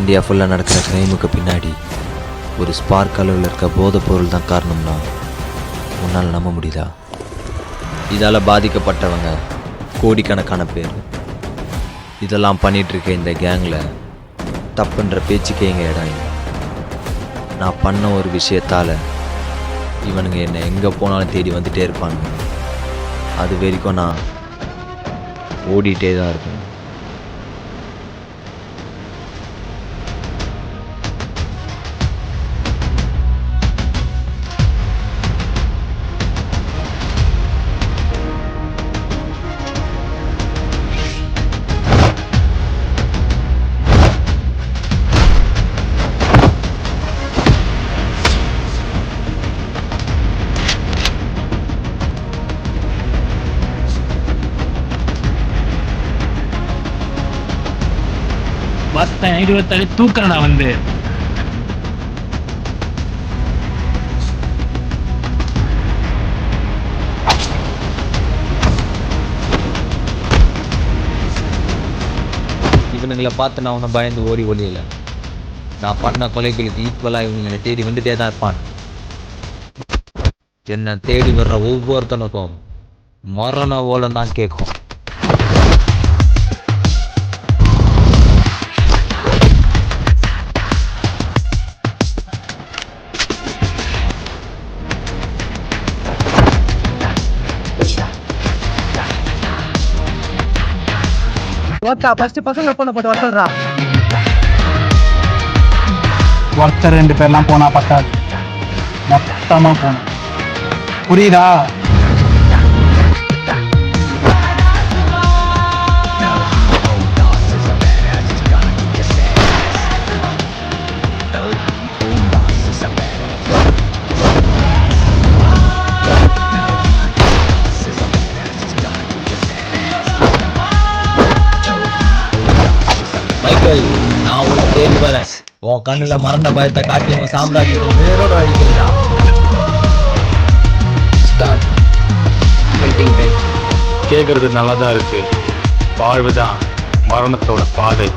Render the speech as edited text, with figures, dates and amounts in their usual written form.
India ஃபுல்லாக நடக்கிற கிரைமுக்கு பின்னாடி ஒரு ஸ்பார்க் அளவில் இருக்க போதைப் பொருள் தான் காரணம்னா உன்னால் நம்ப முடியுதா? இதால் பாதிக்கப்பட்டவங்க கோடிக்கணக்கான பேர். இதெல்லாம் பண்ணிகிட்ருக்க இந்த கேங்கில் தப்புன்ற பேச்சுக்கே எங்கள் இடம் இல்லை. நான் பண்ண ஒரு விஷயத்தால் இவனுங்க என்னை எங்கே போனாலும் தேடி வந்துகிட்டே இருப்பானுங்க. அது வரைக்கும் நான் ஓடிட்டே தான் இருப்பேன். பத்தன் 27 தூக்குறேன் நான் வந்து. இவனுங்களை பார்த்து நான் ஒன்றும் பயந்து ஓடி ஒளியலை. நான் பண்ண கொலைகளுக்கு ஈக்குவலாக இவங்களை தேடி வந்துட்டே தான் இருப்பான். என்னை தேடி வர்ற ஒவ்வொருத்தனுக்கும் மரண ஓலம் தான் கேட்கும். ஒருத்தர் 2 பேர்லாம் போனா பத்தாது, மொத்தமா போகணும். புரியுதா? மைக்கேல், நான் உன்னை தேடி வரேன். உன் கண்ணில் மரண பயத்தை காட்டி உன் சாம்ராஜ்யத்தை வேரோடு அழிக்கிறா. கேட்கறது நல்லா தான் இருக்கு. வாழ்வுதான் மரணத்தோட பாதை.